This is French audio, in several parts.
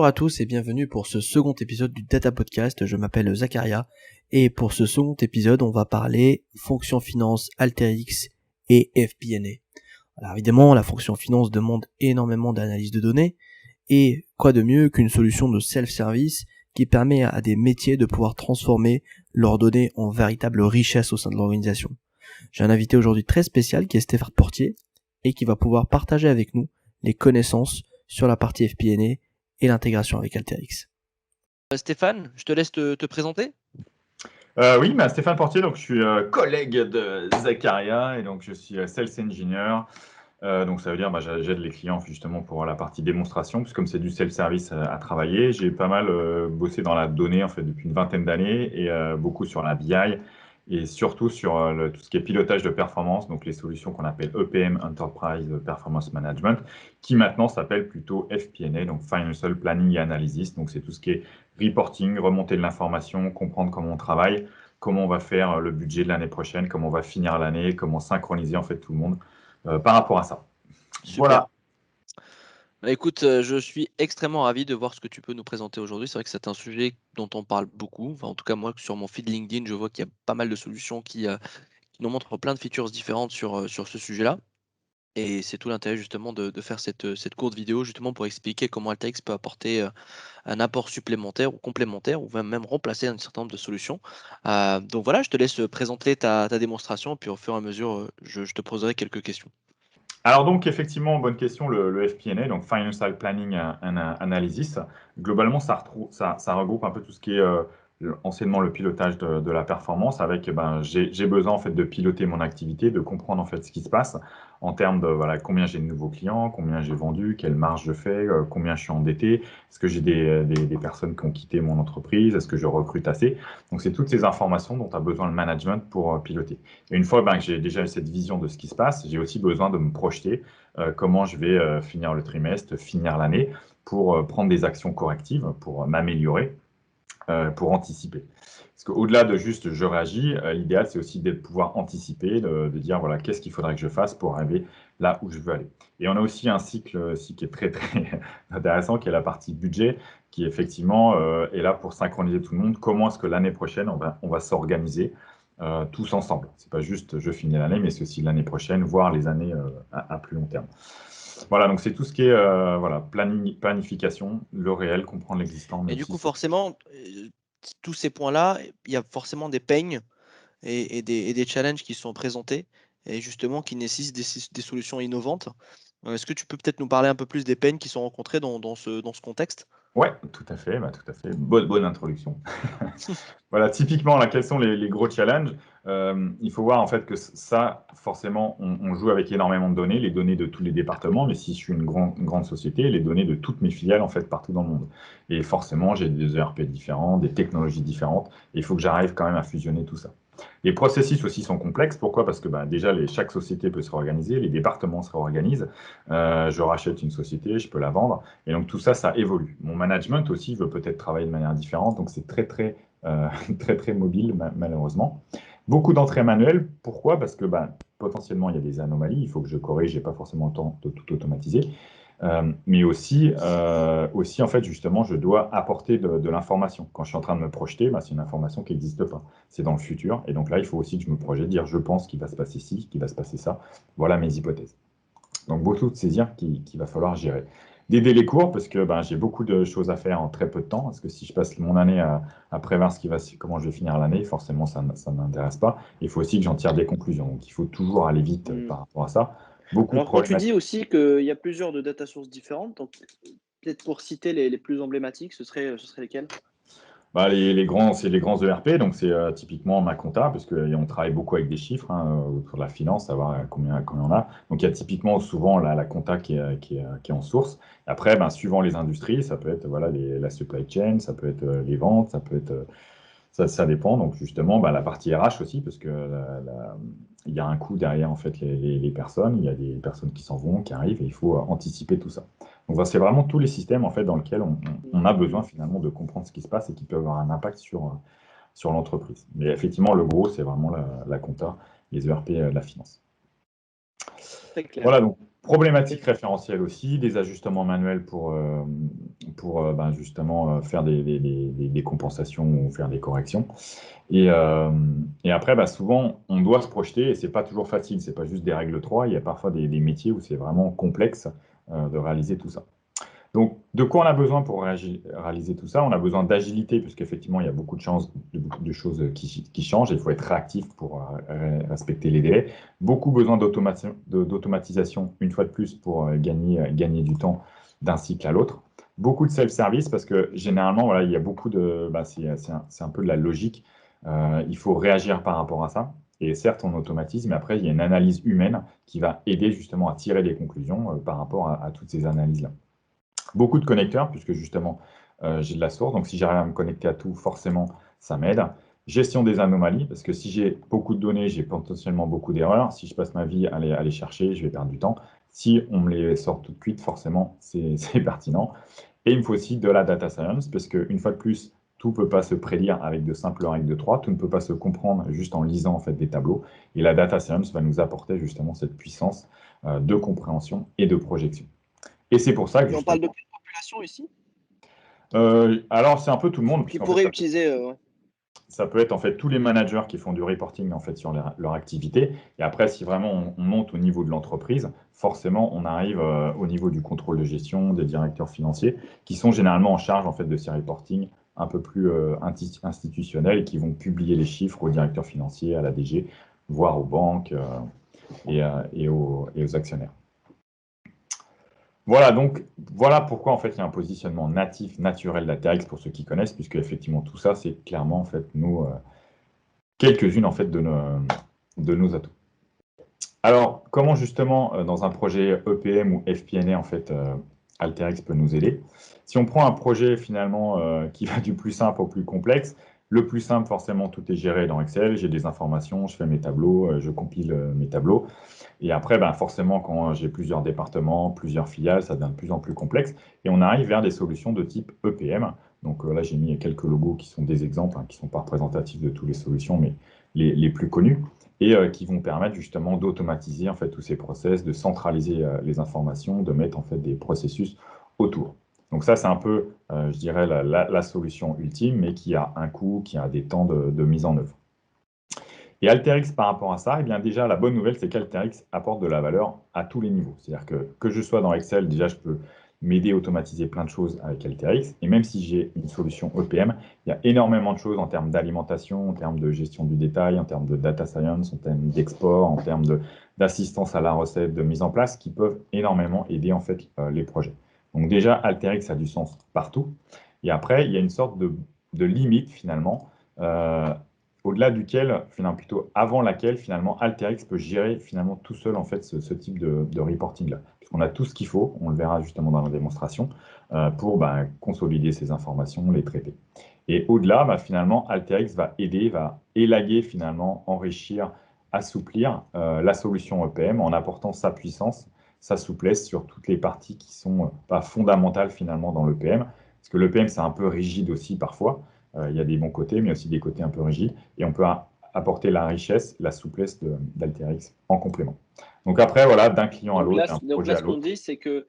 à tous et bienvenue pour ce second épisode du Data Podcast. Je m'appelle Zacharia et pour ce second épisode, on va parler fonction finance, AlterX et FP&A. Alors évidemment, la fonction finance demande énormément d'analyse de données et quoi de mieux qu'une solution de self-service qui permet à des métiers de pouvoir transformer leurs données en véritable richesse au sein de l'organisation. J'ai un invité aujourd'hui très spécial qui est Stéphane Portier et qui va pouvoir partager avec nous les connaissances sur la partie FP&A et l'intégration avec AlterX. Stéphane, je te laisse te présenter. Oui, Stéphane Portier, donc je suis collègue de Zacharia et donc je suis Sales Engineer. Donc ça veut dire j'aide les clients justement pour la partie démonstration, puisque comme c'est du self-service à travailler, j'ai pas mal bossé dans la donnée en fait depuis une vingtaine d'années et beaucoup sur la BI et surtout sur tout ce qui est pilotage de performance, donc les solutions qu'on appelle EPM, Enterprise Performance Management, qui maintenant s'appelle plutôt FP&A, donc Financial Planning and Analysis. Donc c'est tout ce qui est reporting, remonter de l'information, comprendre comment on travaille, comment on va faire le budget de l'année prochaine, comment on va finir l'année, comment synchroniser en fait tout le monde par rapport à ça. Super. Voilà. Écoute, je suis extrêmement ravi de voir ce que tu peux nous présenter aujourd'hui. C'est vrai que c'est un sujet dont on parle beaucoup. Enfin, en tout cas, moi, sur mon feed LinkedIn, je vois qu'il y a pas mal de solutions qui nous montrent plein de features différentes sur ce sujet-là. Et c'est tout l'intérêt justement de faire cette courte vidéo justement pour expliquer comment AlterX peut apporter un apport supplémentaire ou complémentaire ou même remplacer un certain nombre de solutions. Donc voilà, je te laisse présenter ta démonstration, puis au fur et à mesure, je te poserai quelques questions. Alors donc effectivement, bonne question, le FP&A, donc Financial Planning and Analysis. Globalement, ça regroupe un peu tout ce qui est anciennement le pilotage de la performance avec, j'ai besoin en fait de piloter mon activité, de comprendre en fait ce qui se passe en termes de combien j'ai de nouveaux clients, combien j'ai vendu, quelle marge je fais, combien je suis endetté, est-ce que j'ai des personnes qui ont quitté mon entreprise, est-ce que je recrute assez. Donc c'est toutes ces informations dont a besoin le management pour piloter. Et une fois que j'ai déjà cette vision de ce qui se passe, j'ai aussi besoin de me projeter comment je vais finir le trimestre, finir l'année, pour prendre des actions correctives, pour m'améliorer, pour anticiper. Parce qu'au-delà de juste je réagis, l'idéal c'est aussi de pouvoir anticiper, de dire voilà qu'est-ce qu'il faudrait que je fasse pour arriver là où je veux aller. Et on a aussi un cycle aussi qui est très très intéressant, qui est la partie budget, qui effectivement est là pour synchroniser tout le monde. Comment est-ce que l'année prochaine on va s'organiser tous ensemble. C'est pas juste je finis l'année, mais c'est aussi l'année prochaine, voire les années à plus long terme. Voilà, donc c'est tout ce qui est planification, le réel, comprendre l'existant. Et du coup, forcément, tous ces points-là, il y a forcément des peignes et des challenges qui sont présentés et justement qui nécessitent des solutions innovantes. Est-ce que tu peux peut-être nous parler un peu plus des peignes qui sont rencontrées dans ce contexte? Ouais, tout à fait, tout à fait. Bonne introduction. Voilà, typiquement, là, quels sont les gros challenges? Il faut voir en fait que ça, forcément, on joue avec énormément de données, les données de tous les départements, mais si je suis une grande société, les données de toutes mes filiales en fait partout dans le monde. Et forcément, j'ai des ERP différents, des technologies différentes, et il faut que j'arrive quand même à fusionner tout ça. Les processus aussi sont complexes. Pourquoi? Parce que déjà, chaque société peut se réorganiser, les départements se réorganisent. Je rachète une société, je peux la vendre. Et donc, tout ça, ça évolue. Mon management aussi veut peut-être travailler de manière différente. Donc, c'est très, très, très, très mobile, malheureusement. Beaucoup d'entrées manuelles. Pourquoi? Parce que potentiellement, il y a des anomalies. Il faut que je corrige. Je n'ai pas forcément le temps de tout automatiser. Mais aussi, en fait, justement, je dois apporter de l'information. Quand je suis en train de me projeter, c'est une information qui n'existe pas. C'est dans le futur. Et donc là, il faut aussi que je me projette, dire je pense qu'il va se passer ci, qu'il va se passer ça. Voilà mes hypothèses. Donc, beaucoup de saisir qu'il va falloir gérer. Des délais courts, parce que j'ai beaucoup de choses à faire en très peu de temps. Parce que si je passe mon année à prévoir comment je vais finir l'année, forcément, ça ne m'intéresse pas. Il faut aussi que j'en tire des conclusions. Donc, il faut toujours aller vite par rapport à ça. Alors, quand tu dis aussi qu'il y a plusieurs de data sources différentes, donc peut-être pour citer les plus emblématiques, ce serait lesquels? Les grands, c'est les grands ERP, donc c'est typiquement ma compta, parce qu'on travaille beaucoup avec des chiffres autour de la finance, savoir combien on a. Donc il y a typiquement souvent la compta qui est en source. Et après, suivant les industries, ça peut être la supply chain, ça peut être les ventes, ça peut être ça dépend. Donc justement, la partie RH aussi, parce que il y a un coût derrière en fait les personnes, il y a des personnes qui s'en vont, qui arrivent, et il faut anticiper tout ça. Donc c'est vraiment tous les systèmes en fait dans lesquels on a besoin finalement de comprendre ce qui se passe et qui peuvent avoir un impact sur l'entreprise. Mais effectivement, le gros, c'est vraiment la compta, les ERP, la finance. Très clair. Voilà, donc problématique référentielle aussi, des ajustements manuels pour justement faire des compensations ou faire des corrections. Et après, souvent, on doit se projeter et c'est pas toujours facile. C'est pas juste des règles 3. Il y a parfois des métiers où c'est vraiment complexe de réaliser tout ça. Donc, de quoi on a besoin pour réaliser tout ça? On a besoin d'agilité, puisqu'effectivement, il y a beaucoup de choses qui changent et il faut être réactif pour respecter les délais. Beaucoup besoin d'automatisation, une fois de plus, pour gagner du temps d'un cycle à l'autre. Beaucoup de self-service, parce que généralement, voilà, il y a beaucoup de. C'est un peu de la logique. Il faut réagir par rapport à ça. Et certes, on automatise, mais après, il y a une analyse humaine qui va aider justement à tirer des conclusions par rapport à toutes ces analyses-là. Beaucoup de connecteurs, puisque justement, j'ai de la source. Donc, si j'arrive à me connecter à tout, forcément, ça m'aide. Gestion des anomalies, parce que si j'ai beaucoup de données, j'ai potentiellement beaucoup d'erreurs. Si je passe ma vie à les chercher, je vais perdre du temps. Si on me les sort tout de suite, forcément, c'est pertinent. Et il me faut aussi de la data science, parce qu'une fois de plus, tout ne peut pas se prédire avec de simples règles de 3, tout ne peut pas se comprendre juste en lisant en fait, des tableaux. Et la data science va nous apporter justement cette puissance de compréhension et de projection. Et c'est pour ça que Et on justement, parle de quelle population ici alors c'est un peu tout le monde, qui puisqu'en pourrait fait, utiliser ça peut être en fait tous les managers qui font du reporting en fait sur leur activité. Et après, si vraiment on monte au niveau de l'entreprise, forcément, on arrive au niveau du contrôle de gestion, des directeurs financiers, qui sont généralement en charge en fait de ces reportings un peu plus institutionnels et qui vont publier les chiffres aux directeurs financiers, à la DG, voire aux banques et aux actionnaires. Voilà, donc voilà pourquoi en fait il y a un positionnement natif, naturel d'Alteryx pour ceux qui connaissent, puisque effectivement tout ça c'est clairement en fait quelques-unes en fait de nos atouts. Alors comment justement dans un projet EPM ou FP&A en fait Alteryx peut nous aider? Si on prend un projet finalement qui va du plus simple au plus complexe, le plus simple forcément tout est géré dans Excel, j'ai des informations, je fais mes tableaux, je compile mes tableaux. Et après, forcément, quand j'ai plusieurs départements, plusieurs filiales, ça devient de plus en plus complexe. Et on arrive vers des solutions de type EPM. Donc là, j'ai mis quelques logos qui sont des exemples, qui ne sont pas représentatifs de toutes les solutions, mais les plus connues, et qui vont permettre justement d'automatiser en fait, tous ces process, de centraliser les informations, de mettre en fait, des processus autour. Donc ça, c'est un peu, je dirais, la solution ultime, mais qui a un coût, qui a des temps de mise en œuvre. Et Alteryx, par rapport à ça, eh bien déjà, la bonne nouvelle, c'est qu'Alteryx apporte de la valeur à tous les niveaux. C'est-à-dire que je sois dans Excel, déjà, je peux m'aider à automatiser plein de choses avec Alteryx. Et même si j'ai une solution EPM, il y a énormément de choses en termes d'alimentation, en termes de gestion du détail, en termes de data science, en termes d'export, en termes d'assistance à la recette, de mise en place, qui peuvent énormément aider en fait les projets. Donc déjà, Alteryx a du sens partout. Et après, il y a une sorte de limite finalement. Au-delà duquel, finalement, plutôt avant laquelle, finalement, Alteryx peut gérer finalement tout seul en fait ce type de reporting-là. Puisqu'on a tout ce qu'il faut, on le verra justement dans la démonstration, pour consolider ces informations, les traiter. Et au-delà, finalement, Alteryx va aider, va élaguer finalement, enrichir, assouplir la solution EPM en apportant sa puissance, sa souplesse sur toutes les parties qui sont pas fondamentales finalement dans l'EPM. Parce que l'EPM, c'est un peu rigide aussi parfois. Il y a des bons côtés, mais aussi des côtés un peu rigides. Et on peut apporter la richesse, la souplesse d'Alteryx en complément. Donc après, voilà, d'un client à l'autre, d'un projet à ce qu'on l'autre. dit, c'est que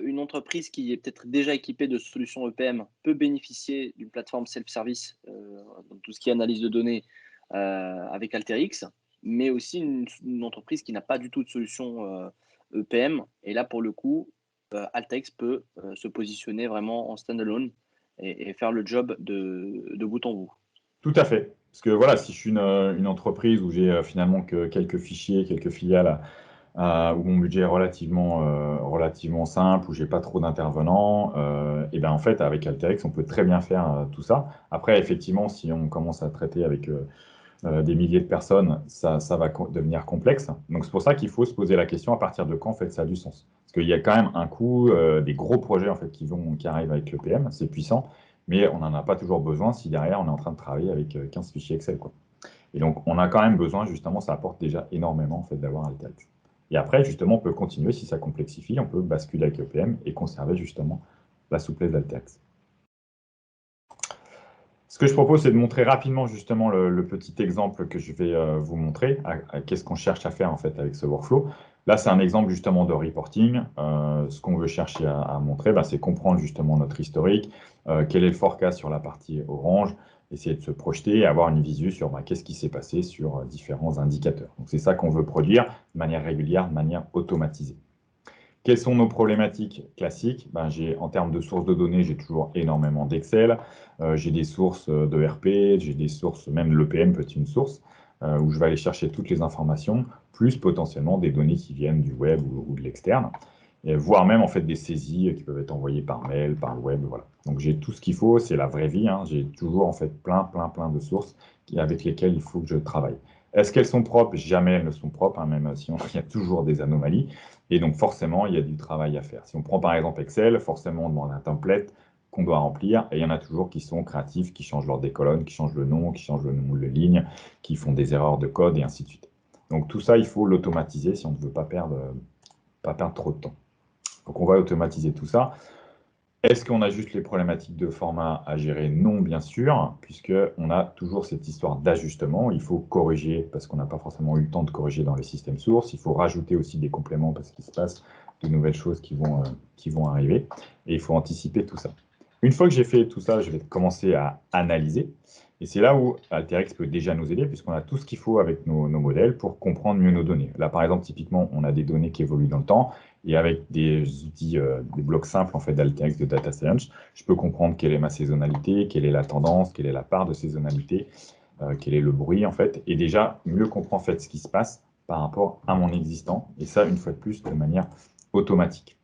une entreprise qui est peut-être déjà équipée de solutions EPM peut bénéficier d'une plateforme self-service dans tout ce qui est analyse de données avec Alteryx, mais aussi une entreprise qui n'a pas du tout de solution EPM. Et là, pour le coup, Alteryx peut se positionner vraiment en standalone et faire le job de bout en bout. Tout à fait. Parce que voilà, si je suis une entreprise où j'ai finalement que quelques fichiers, quelques filiales, où mon budget est relativement simple, où j'ai pas trop d'intervenants, et bien en fait, avec Alteryx, on peut très bien faire tout ça. Après, effectivement, si on commence à traiter avec des milliers de personnes, ça va devenir complexe. Donc c'est pour ça qu'il faut se poser la question à partir de quand en fait ça a du sens. Parce qu'il y a quand même un coût, des gros projets en fait qui arrivent avec l'EPM, c'est puissant, mais on n'en a pas toujours besoin si derrière on est en train de travailler avec 15 fichiers Excel, quoi. Et donc on a quand même besoin, justement, ça apporte déjà énormément en fait d'avoir Alteryx. Et après, justement, on peut continuer, si ça complexifie, on peut basculer avec l'EPM et conserver justement la souplesse d'Alteryx. Ce que je propose, c'est de montrer rapidement justement le petit exemple que je vais vous montrer, qu'est-ce qu'on cherche à faire en fait avec ce workflow. Là, c'est un exemple justement de reporting. Ce qu'on veut chercher à montrer, c'est comprendre justement notre historique, quel est le forecast sur la partie orange, essayer de se projeter et avoir une visu sur qu'est-ce qui s'est passé sur différents indicateurs. Donc, c'est ça qu'on veut produire de manière régulière, de manière automatisée. Quelles sont nos problématiques classiques? En termes de sources de données, j'ai toujours énormément d'Excel. J'ai des sources de RP, j'ai des sources, même l'EPM peut être une source, où je vais aller chercher toutes les informations, plus potentiellement des données qui viennent du web ou de l'externe, voire même en fait des saisies qui peuvent être envoyées par mail, par le web. Voilà. Donc j'ai tout ce qu'il faut, c'est la vraie vie. J'ai toujours en fait plein de sources avec lesquelles il faut que je travaille. Est-ce qu'elles sont propres? Jamais elles ne sont propres, même si il y a toujours des anomalies. Et donc, forcément, il y a du travail à faire. Si on prend par exemple Excel, forcément, on demande un template qu'on doit remplir. Et il y en a toujours qui sont créatifs, qui changent l'ordre des colonnes, qui changent le nom, qui changent le nombre de lignes, qui font des erreurs de code et ainsi de suite. Donc, tout ça, il faut l'automatiser si on ne veut pas perdre trop de temps. Donc, on va automatiser tout ça. Est-ce qu'on a juste les problématiques de format à gérer? Non, bien sûr, puisqu'on a toujours cette histoire d'ajustement. Il faut corriger parce qu'on n'a pas forcément eu le temps de corriger dans les systèmes sources. Il faut rajouter aussi des compléments parce qu'il se passe de nouvelles choses qui vont arriver. Et il faut anticiper tout ça. Une fois que j'ai fait tout ça, je vais commencer à analyser. Et c'est là où Alteryx peut déjà nous aider, puisqu'on a tout ce qu'il faut avec nos modèles pour comprendre mieux nos données. Là, par exemple, typiquement, on a des données qui évoluent dans le temps. Et avec des outils, des blocs simples en fait, d'Alteryx de Data Science, je peux comprendre quelle est ma saisonnalité, quelle est la tendance, quelle est la part de saisonnalité, quel est le bruit en fait, et déjà mieux comprendre en fait ce qui se passe par rapport à mon existant. Et ça, une fois de plus, de manière automatique.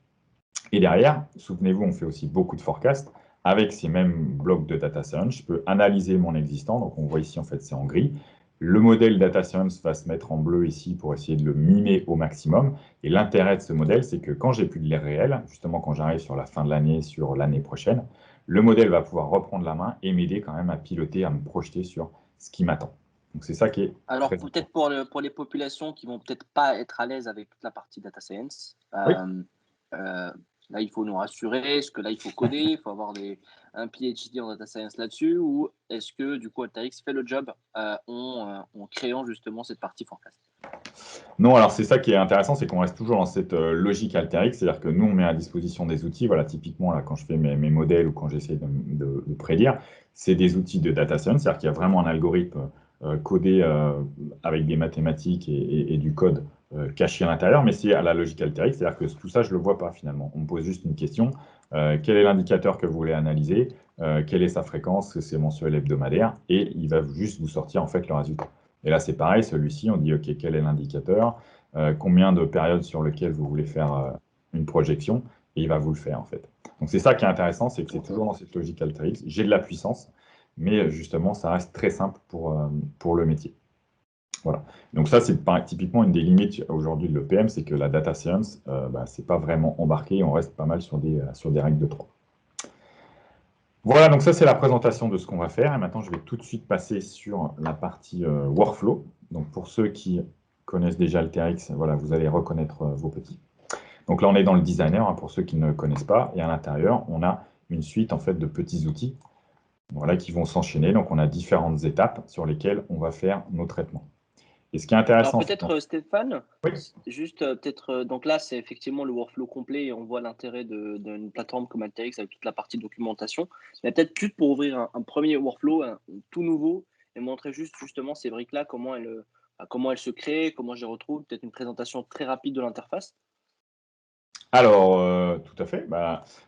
Et derrière, souvenez-vous, on fait aussi beaucoup de forecasts. Avec ces mêmes blocs de data science, je peux analyser mon existant. Donc, on voit ici, en fait, c'est en gris. Le modèle data science va se mettre en bleu ici pour essayer de le mimer au maximum. Et l'intérêt de ce modèle, c'est que quand j'ai plus de l'air réel, justement quand j'arrive sur la fin de l'année, sur l'année prochaine, le modèle va pouvoir reprendre la main et m'aider quand même à piloter, à me projeter sur ce qui m'attend. Donc, c'est ça qui est Alors, très peut-être important. pour les populations qui vont peut-être pas être à l'aise avec toute la partie data science, Oui. là, il faut nous rassurer. Est-ce que là, il faut coder, il faut avoir un PhD en data science là-dessus, ou est-ce que du coup, Alteryx fait le job en créant justement cette partie forecast? Non, alors c'est ça qui est intéressant, c'est qu'on reste toujours dans cette logique Alteryx, c'est-à-dire que nous, on met à disposition des outils. Voilà, typiquement, là, quand je fais mes modèles ou quand j'essaie de prédire, c'est des outils de data science, c'est-à-dire qu'il y a vraiment un algorithme codé avec des mathématiques et du code caché à l'intérieur, mais c'est à la logique Alteryx, c'est-à-dire que tout ça, je ne le vois pas finalement. On me pose juste une question, quel est l'indicateur que vous voulez analyser, quelle est sa fréquence, c'est mensuel, hebdomadaire, et il va juste vous sortir en fait le résultat. Et là, c'est pareil, celui-ci, on dit, OK, quel est l'indicateur, combien de périodes sur lesquelles vous voulez faire une projection, et il va vous le faire, en fait. Donc, c'est ça qui est intéressant, c'est que c'est toujours dans cette logique Alteryx. J'ai de la puissance, mais justement, ça reste très simple pour le métier. Voilà. Donc, ça, c'est typiquement une des limites aujourd'hui de l'EPM, c'est que la data science, c'est pas vraiment embarqué, on reste pas mal sur des règles de 3. Voilà, donc ça c'est la présentation de ce qu'on va faire. Et maintenant, je vais tout de suite passer sur la partie workflow. Donc pour ceux qui connaissent déjà Alteryx, voilà, vous allez reconnaître vos petits. Donc là, on est dans le designer, pour ceux qui ne connaissent pas. Et à l'intérieur, on a une suite en fait de petits outils, voilà, qui vont s'enchaîner. Donc on a différentes étapes sur lesquelles on va faire nos traitements. Et ce qui est Alors intéressant, peut-être Stéphane, oui. juste peut-être donc là c'est effectivement le workflow complet et on voit l'intérêt d'une plateforme comme Alteryx avec toute la partie documentation. Mais peut-être juste pour ouvrir un premier workflow tout nouveau et montrer justement ces briques-là, comment elles se créent, comment je les retrouve, peut-être une présentation très rapide de l'interface. Alors, tout à fait.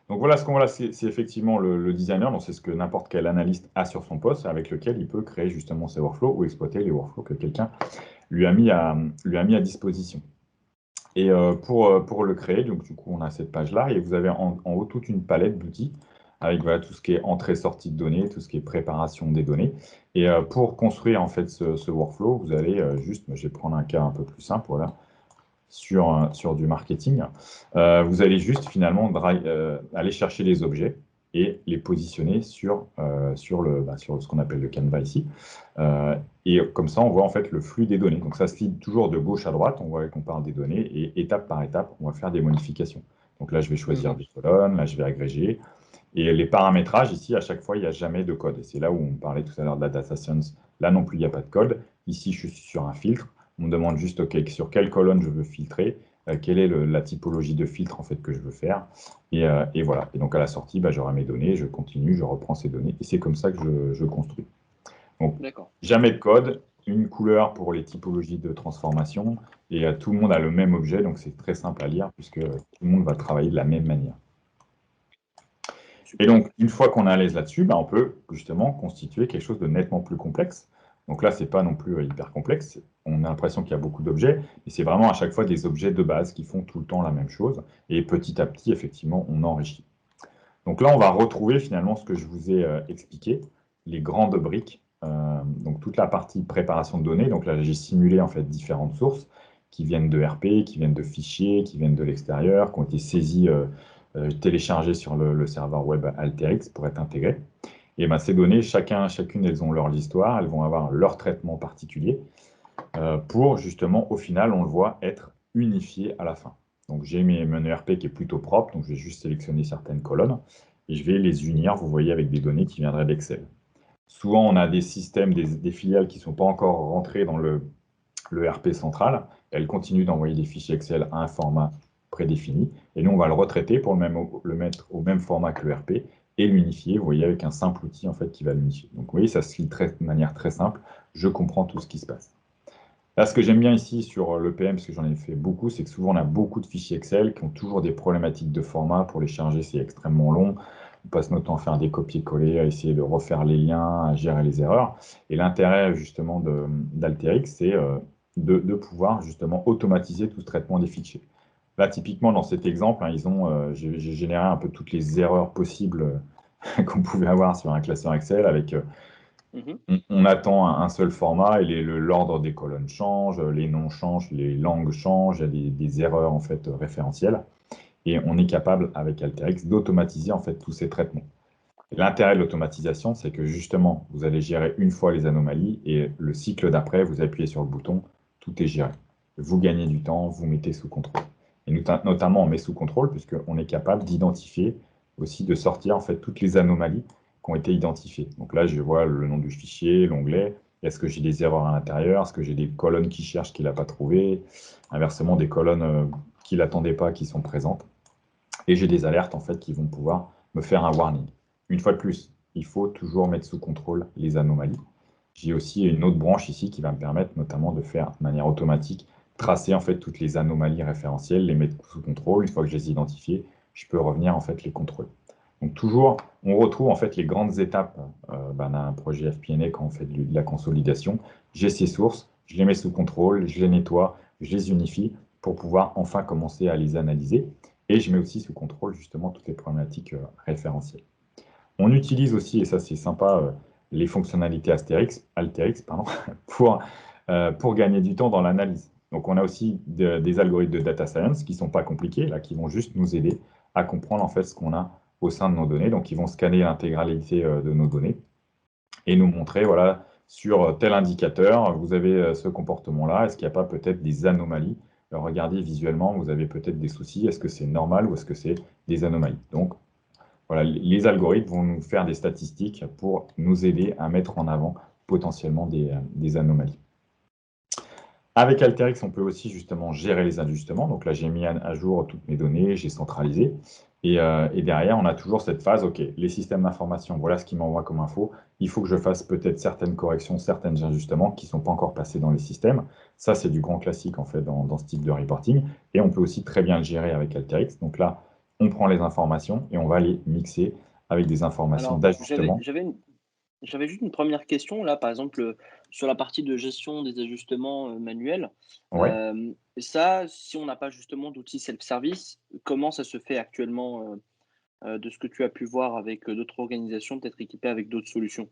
Donc voilà, ce qu'on voit là, c'est effectivement le designer. Donc c'est ce que n'importe quel analyste a sur son poste, avec lequel il peut créer justement ses workflows ou exploiter les workflows que quelqu'un lui a mis à disposition. Et pour le créer, donc du coup, on a cette page-là, et vous avez en haut toute une palette d'outils avec voilà, tout ce qui est entrée-sortie de données, tout ce qui est préparation des données. Et pour construire en fait ce workflow, vous allez je vais prendre un cas un peu plus simple, voilà, sur du marketing. Vous allez juste finalement aller chercher les objets et les positionner sur ce qu'on appelle le canevas ici. Et comme ça, on voit en fait le flux des données. Donc ça se lit toujours de gauche à droite, on voit qu'on parle des données, et étape par étape, on va faire des modifications. Donc là, je vais choisir des colonnes, là, je vais agréger. Et les paramétrages, ici, à chaque fois, il n'y a jamais de code. Et c'est là où on parlait tout à l'heure de la data science. Là non plus, il n'y a pas de code. Ici, je suis sur un filtre. On me demande juste, OK, sur quelle colonne je veux filtrer. quelle est la typologie de filtre en fait que je veux faire. Et voilà. Et donc à la sortie, j'aurai mes données, je continue, je reprends ces données. Et c'est comme ça que je construis. Donc, D'accord. jamais de code, une couleur pour les typologies de transformation, et tout le monde a le même objet, donc c'est très simple à lire, puisque tout le monde va travailler de la même manière. Et Super. donc, une fois qu'on est à l'aise là-dessus, on peut justement constituer quelque chose de nettement plus complexe. Donc là, c'est pas non plus hyper complexe. On a l'impression qu'il y a beaucoup d'objets, mais c'est vraiment à chaque fois des objets de base qui font tout le temps la même chose. Et petit à petit, effectivement, on enrichit. Donc là, on va retrouver finalement ce que je vous ai expliqué, les grandes briques. Donc toute la partie préparation de données. Donc là, j'ai simulé en fait différentes sources qui viennent de RP, qui viennent de fichiers, qui viennent de l'extérieur, qui ont été saisies, téléchargées sur le serveur web Alteryx pour être intégrées. Et ces données, chacune, elles ont leur histoire, elles vont avoir leur traitement particulier pour justement, au final, on le voit, être unifié à la fin. Donc j'ai mon ERP qui est plutôt propre, donc je vais juste sélectionner certaines colonnes et je vais les unir, vous voyez, avec des données qui viendraient d'Excel. Souvent, on a des systèmes, des filiales qui ne sont pas encore rentrées dans le ERP central. Elles continuent d'envoyer des fichiers Excel à un format prédéfini. Et nous, on va le retraiter pour le mettre au même format que l'ERP et l'unifier, vous voyez, avec un simple outil en fait, qui va l'unifier. Donc vous voyez, ça se lit de manière très simple. Je comprends tout ce qui se passe. Là, ce que j'aime bien ici sur le PM, parce que j'en ai fait beaucoup, c'est que souvent on a beaucoup de fichiers Excel qui ont toujours des problématiques de format. Pour les charger, c'est extrêmement long. On passe notre temps à faire des copier-coller, à essayer de refaire les liens, à gérer les erreurs. Et l'intérêt justement d'Alterix, c'est de pouvoir justement automatiser tout ce traitement des fichiers. Là, typiquement, dans cet exemple, j'ai généré un peu toutes les erreurs possibles qu'on pouvait avoir sur un classeur Excel avec on attend un seul format et l'ordre des colonnes change, les noms changent, les langues changent, il y a des erreurs en fait référentielles. Et on est capable avec Alteryx d'automatiser en fait tous ces traitements. L'intérêt de l'automatisation, c'est que justement, vous allez gérer une fois les anomalies et le cycle d'après, vous appuyez sur le bouton, tout est géré. Vous gagnez du temps, vous mettez sous contrôle. Et notamment, on met sous contrôle puisqu'on est capable d'identifier aussi, de sortir en fait toutes les anomalies qui ont été identifiées. Donc là, je vois le nom du fichier, l'onglet. Est-ce que j'ai des erreurs à l'intérieur? Est-ce que j'ai des colonnes qui cherchent qu'il n'a pas trouvé? Inversement, des colonnes qu'il n'attendait pas qui sont présentes. Et j'ai des alertes en fait qui vont pouvoir me faire un warning. Une fois de plus, il faut toujours mettre sous contrôle les anomalies. J'ai aussi une autre branche ici qui va me permettre notamment de faire de manière automatique, tracer en fait toutes les anomalies référentielles, les mettre sous contrôle. Une fois que je les ai identifiées, je peux revenir en fait les contrôler. Donc toujours, on retrouve en fait les grandes étapes d'un projet FP&A quand on fait de la consolidation. J'ai ces sources, je les mets sous contrôle, je les nettoie, je les unifie pour pouvoir enfin commencer à les analyser. Et je mets aussi sous contrôle justement toutes les problématiques référentielles. On utilise aussi, et ça c'est sympa, les fonctionnalités Alteryx pour gagner du temps dans l'analyse. Donc on a aussi des algorithmes de data science qui ne sont pas compliqués, là, qui vont juste nous aider à comprendre en fait ce qu'on a au sein de nos données. Donc ils vont scanner l'intégralité de nos données et nous montrer, voilà, sur tel indicateur, vous avez ce comportement-là, est-ce qu'il n'y a pas peut-être des anomalies? Regardez visuellement, vous avez peut-être des soucis, est-ce que c'est normal ou est-ce que c'est des anomalies? Donc voilà, les algorithmes vont nous faire des statistiques pour nous aider à mettre en avant potentiellement des anomalies. Avec Alteryx, on peut aussi justement gérer les ajustements. Donc là, j'ai mis à jour toutes mes données, j'ai centralisé. Et derrière, on a toujours cette phase, OK, les systèmes d'information, voilà ce qui m'envoie comme info. Il faut que je fasse peut-être certaines corrections, certains ajustements qui ne sont pas encore passés dans les systèmes. Ça, c'est du grand classique en fait dans ce type de reporting. Et on peut aussi très bien le gérer avec Alteryx. Donc là, on prend les informations et on va les mixer avec des informations Alors, d'ajustement. j'avais juste une première question là, par exemple, sur la partie de gestion des ajustements, manuels. Ouais. Ça, si on n'a pas justement d'outils self-service, comment ça se fait actuellement, de ce que tu as pu voir avec, d'autres organisations, peut-être équipées avec d'autres solutions?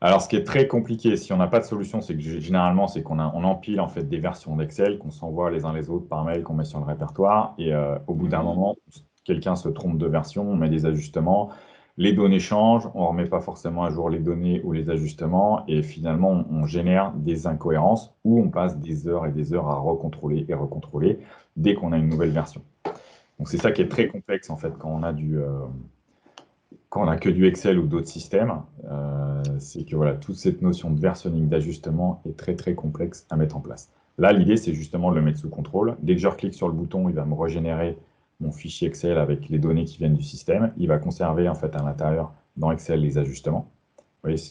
Alors, ce qui est très compliqué, si on n'a pas de solution, c'est que généralement, c'est qu'on empile en fait des versions d'Excel qu'on s'envoie les uns les autres par mail, qu'on met sur le répertoire. Et au bout d'un moment, quelqu'un se trompe de version, on met des ajustements, les données changent, on ne remet pas forcément à jour les données ou les ajustements, et finalement, on génère des incohérences où on passe des heures et des heures à recontrôler et recontrôler dès qu'on a une nouvelle version. Donc, c'est ça qui est très complexe en fait quand on a quand on n'a que du Excel ou d'autres systèmes, c'est que voilà, toute cette notion de versionning, d'ajustement est très très complexe à mettre en place. Là, l'idée, c'est justement de le mettre sous contrôle. Dès que je reclique sur le bouton, il va me régénérer mon fichier Excel avec les données qui viennent du système. Il va conserver en fait à l'intérieur dans Excel les ajustements. Vous voyez,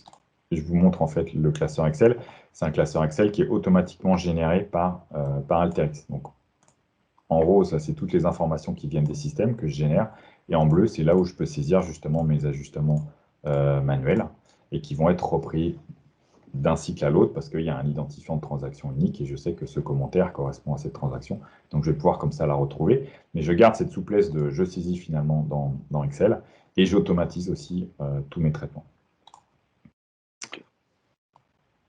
je vous montre en fait le classeur Excel. C'est un classeur Excel qui est automatiquement généré par Alteryx. Donc, en rose, ça c'est toutes les informations qui viennent des systèmes que je génère. Et en bleu, c'est là où je peux saisir justement mes ajustements manuels et qui vont être repris d'un cycle à l'autre parce qu'il y a un identifiant de transaction unique et je sais que ce commentaire correspond à cette transaction. Donc, je vais pouvoir comme ça la retrouver. Mais je garde cette souplesse de je saisis finalement dans Excel et j'automatise aussi tous mes traitements.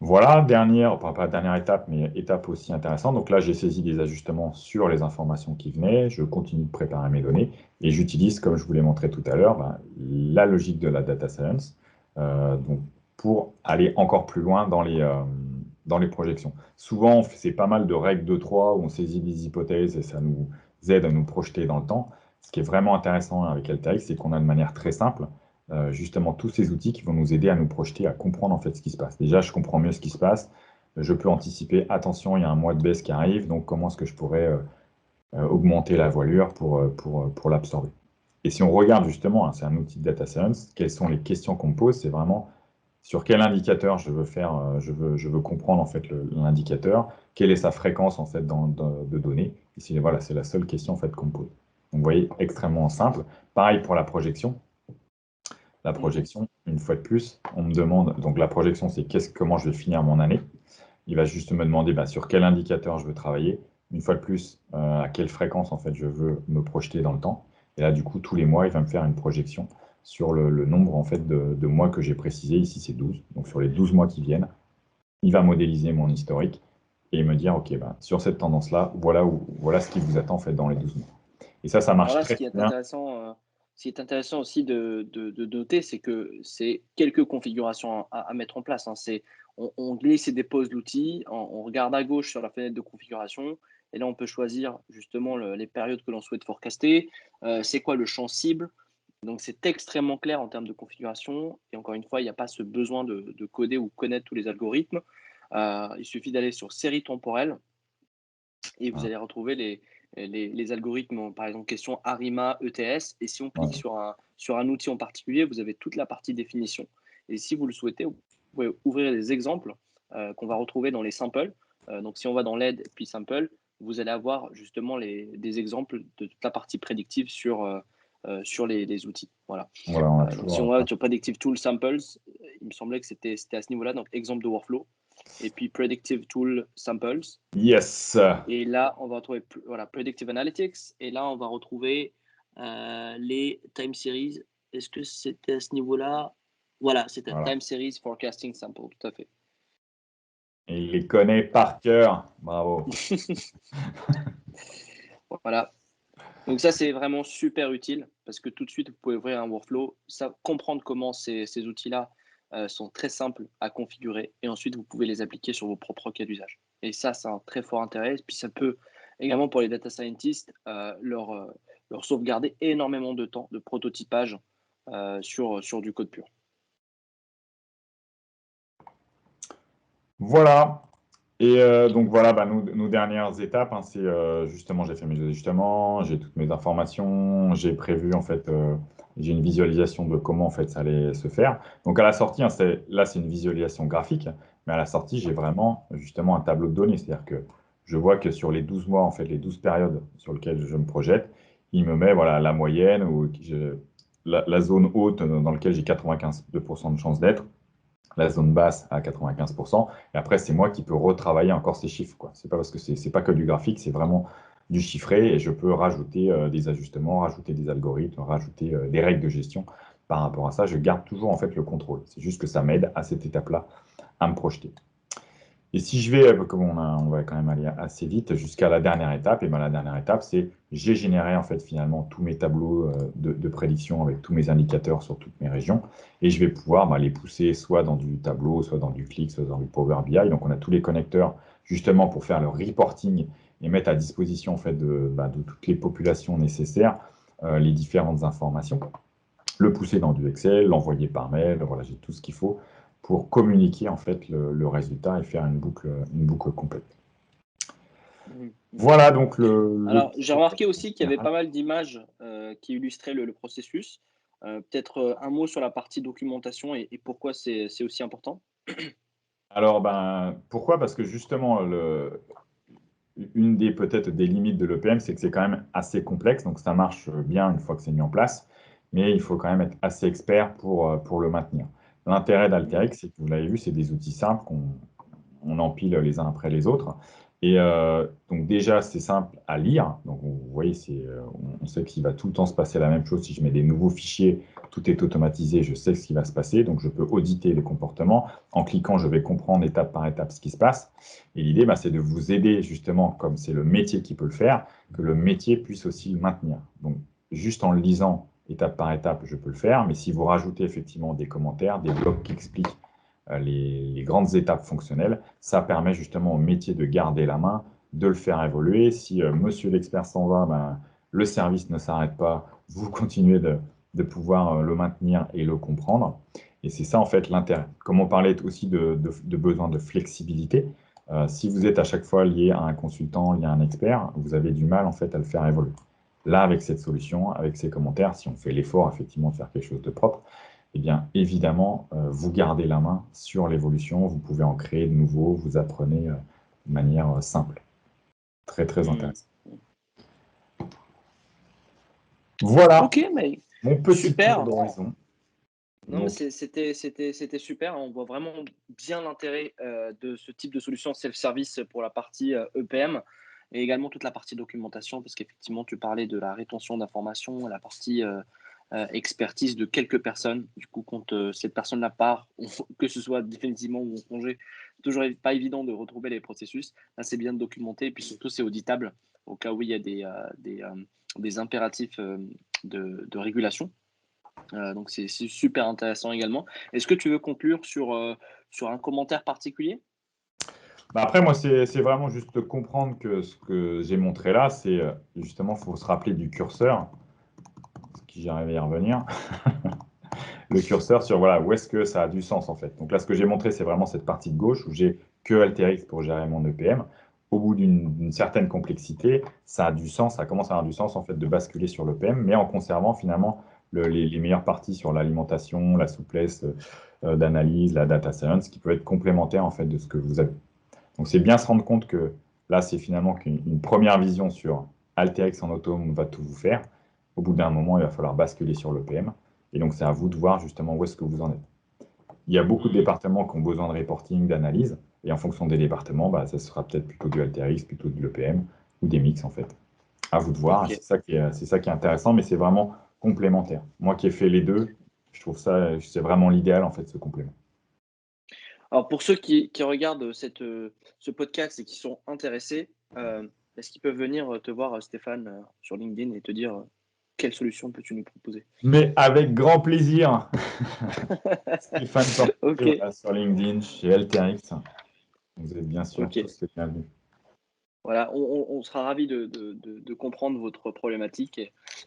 Voilà, pas dernière étape, mais étape aussi intéressante. Donc là, j'ai saisi des ajustements sur les informations qui venaient. Je continue de préparer mes données et j'utilise, comme je vous l'ai montré tout à l'heure, la logique de la data science donc pour aller encore plus loin dans les projections. Souvent, c'est pas mal de règles de 3 où on saisit des hypothèses et ça nous aide à nous projeter dans le temps. Ce qui est vraiment intéressant avec Alteryx, c'est qu'on a de manière très simple justement tous ces outils qui vont nous aider à nous projeter, à comprendre en fait ce qui se passe. Déjà, je comprends mieux ce qui se passe. Je peux anticiper, attention, il y a un mois de baisse qui arrive, donc comment est-ce que je pourrais augmenter la voilure pour l'absorber. Et si on regarde justement, hein, c'est un outil de data science, quelles sont les questions qu'on me pose, c'est vraiment sur quel indicateur je veux faire, je veux comprendre en fait l'indicateur, quelle est sa fréquence en fait de données. Ici, voilà, c'est la seule question en fait qu'on me pose. Donc, vous voyez, extrêmement simple. Pareil pour la projection. La projection, une fois de plus, on me demande, donc la projection, c'est comment je vais finir mon année. Il va juste me demander sur quel indicateur je veux travailler. Une fois de plus, à quelle fréquence, en fait, je veux me projeter dans le temps. Et là, du coup, tous les mois, il va me faire une projection sur le nombre, en fait, de mois que j'ai précisé. Ici, c'est 12. Donc, sur les 12 mois qui viennent, il va modéliser mon historique et me dire, OK, sur cette tendance-là, voilà ce qui vous attend, en fait, dans les 12 mois. Et ça marche Alors là, très bien. ce qui est intéressant aussi de noter, c'est que c'est quelques configurations à mettre en place, hein. On glisse et dépose l'outil, on regarde à gauche sur la fenêtre de configuration et là, on peut choisir justement les périodes que l'on souhaite forecaster, c'est quoi le champ cible. Donc, c'est extrêmement clair en termes de configuration et encore une fois, il n'y a pas ce besoin de coder ou connaître tous les algorithmes. Il suffit d'aller sur série temporelle et vous allez retrouver les algorithmes, par exemple, question ARIMA, ETS. Et si on clique sur un outil en particulier, vous avez toute la partie définition. Et si vous le souhaitez, vous pouvez ouvrir des exemples qu'on va retrouver dans les samples. Donc, si on va dans l'aide puis sample, vous allez avoir justement des exemples de toute la partie prédictive sur les outils. Voilà. Donc, si on va sur Predictive Tool Samples, il me semblait que c'était à ce niveau-là. Donc, exemple de workflow. Et puis Predictive Tool Samples. Yes. Et là, on va retrouver Predictive Analytics. Et là, on va retrouver les Time Series. Est-ce que c'était à ce niveau-là? Voilà, c'était Time Series Forecasting Sample, tout à fait. Et il les connaît par cœur. Bravo. Voilà. Donc ça, c'est vraiment super utile parce que tout de suite, vous pouvez ouvrir un workflow, comprendre comment ces outils-là sont très simples à configurer et ensuite, vous pouvez les appliquer sur vos propres cas d'usage. Et ça, c'est un très fort intérêt. Puis ça peut également, pour les data scientists, leur sauvegarder énormément de temps de prototypage sur du code pur. Voilà. Et donc voilà, nos dernières étapes, hein, c'est justement, j'ai fait mes ajustements, j'ai toutes mes informations, j'ai prévu en fait, j'ai une visualisation de comment en fait ça allait se faire. Donc à la sortie, hein, là c'est une visualisation graphique, mais à la sortie, j'ai vraiment justement un tableau de données, c'est-à-dire que je vois que sur les 12 mois, en fait, les 12 périodes sur lesquelles je me projette, il me met voilà, la moyenne ou la zone haute dans laquelle j'ai 95% de chances d'être, la zone basse à 95%. Et après, c'est moi qui peux retravailler encore ces chiffres, quoi. C'est pas parce que c'est pas que du graphique, c'est vraiment du chiffré et je peux rajouter des ajustements, rajouter des algorithmes, rajouter des règles de gestion par rapport à ça. Je garde toujours en fait le contrôle. C'est juste que ça m'aide à cette étape-là à me projeter. Et si je vais, comme on va quand même aller assez vite, jusqu'à la dernière étape, et la dernière étape, c'est j'ai généré en fait finalement tous mes tableaux de prédiction avec tous mes indicateurs sur toutes mes régions, et je vais pouvoir les pousser soit dans du tableau, soit dans du Qlik, soit dans du Power BI. Donc on a tous les connecteurs justement pour faire le reporting et mettre à disposition en fait de toutes les populations nécessaires les différentes informations, le pousser dans du Excel, l'envoyer par mail, voilà, j'ai tout ce qu'il faut pour communiquer en fait le résultat et faire une boucle complète. Voilà donc Alors, j'ai remarqué aussi qu'il y avait général. pas mal d'images qui illustraient le processus. Peut-être un mot sur la partie documentation et pourquoi c'est aussi important. Alors, ben, pourquoi? Parce que justement, une des peut-être des limites de l'EPM, c'est que c'est quand même assez complexe, donc ça marche bien une fois que c'est mis en place, mais il faut quand même être assez expert pour le maintenir. L'intérêt d'Alterix, c'est que vous l'avez vu, c'est des outils simples qu'on empile les uns après les autres. Et donc déjà, c'est simple à lire. Donc vous voyez, on sait qu'il va tout le temps se passer la même chose. Si je mets des nouveaux fichiers, tout est automatisé, je sais ce qui va se passer. Donc je peux auditer les comportements. En cliquant, je vais comprendre étape par étape ce qui se passe. Et l'idée, bah, c'est de vous aider justement, comme c'est le métier qui peut le faire, que le métier puisse aussi le maintenir. Donc juste en le lisant étape par étape, je peux le faire. Mais si vous rajoutez effectivement des commentaires, des blocs qui expliquent les grandes étapes fonctionnelles, ça permet justement au métier de garder la main, de le faire évoluer. Si monsieur l'expert s'en va, ben, le service ne s'arrête pas, vous continuez de pouvoir le maintenir et le comprendre. Et c'est ça en fait l'intérêt. Comme on parlait aussi de besoin de flexibilité, si vous êtes à chaque fois lié à un consultant, lié à un expert, vous avez du mal en fait à le faire évoluer. Là, avec cette solution, avec ces commentaires, si on fait l'effort effectivement de faire quelque chose de propre, eh bien, évidemment, vous gardez la main sur l'évolution, vous pouvez en créer de nouveaux, vous apprenez de manière simple. Très, très Hmm. intéressant. Voilà Ok, mais mon petit super. tour d'horizon. Non, mais Donc, c'était super. On voit vraiment bien l'intérêt de ce type de solution self-service pour la partie EPM et également toute la partie documentation, parce qu'effectivement, tu parlais de la rétention d'informations, la partie expertise de quelques personnes. Du coup, quand cette personne-là part, que ce soit définitivement ou en congé, c'est toujours pas évident de retrouver les processus. Là, c'est bien de documenter et puis surtout, c'est auditable au cas où il y a des impératifs de régulation. Donc c'est super intéressant également. Est-ce que tu veux conclure sur un commentaire particulier? bah après, moi, c'est vraiment juste de comprendre que ce que j'ai montré là, c'est justement, il faut se rappeler du curseur, qui j'arrive à y revenir. Le curseur sur voilà, où est-ce que ça a du sens en fait. Donc là, ce que j'ai montré, c'est vraiment cette partie de gauche où j'ai que Alteryx pour gérer mon EPM. Au bout d'une certaine complexité, ça a du sens, ça commence à avoir du sens en fait de basculer sur l'EPM, mais en conservant finalement les meilleures parties sur l'alimentation, la souplesse d'analyse, la data science, qui peut être complémentaire en fait de ce que vous avez. Donc c'est bien se rendre compte que là, c'est finalement qu'une première vision sur Alteryx en autonome va tout vous faire. Au bout d'un moment, il va falloir basculer sur l'EPM. Et donc, c'est à vous de voir justement où est-ce que vous en êtes. Il y a beaucoup de départements qui ont besoin de reporting, d'analyse. Et en fonction des départements, bah, ça sera peut-être plutôt du Alteryx, plutôt de l'EPM ou des mix en fait. À vous de voir. Ok. C'est ça qui est intéressant, mais c'est vraiment complémentaire. Moi qui ai fait les deux, je trouve ça, c'est vraiment l'idéal en fait, ce complément. Alors pour ceux qui regardent ce podcast et qui sont intéressés, est-ce qu'ils peuvent venir te voir, Stéphane, sur LinkedIn et te dire quelle solution peux-tu nous proposer? Mais avec grand plaisir, Stéphane Portier, Ok, voilà, sur LinkedIn, chez Alteryx. Vous êtes bien sûr ok. tous les bienvenus. Voilà, on sera ravis de comprendre votre problématique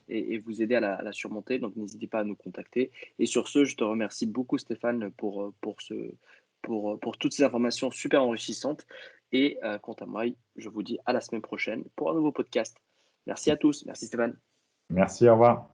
et vous aider à la surmonter. Donc, n'hésitez pas à nous contacter. Et sur ce, je te remercie beaucoup, Stéphane, pour toutes ces informations super enrichissantes. Et quant à moi, je vous dis à la semaine prochaine pour un nouveau podcast. Merci à tous. Merci, Stéphane. Merci, au revoir.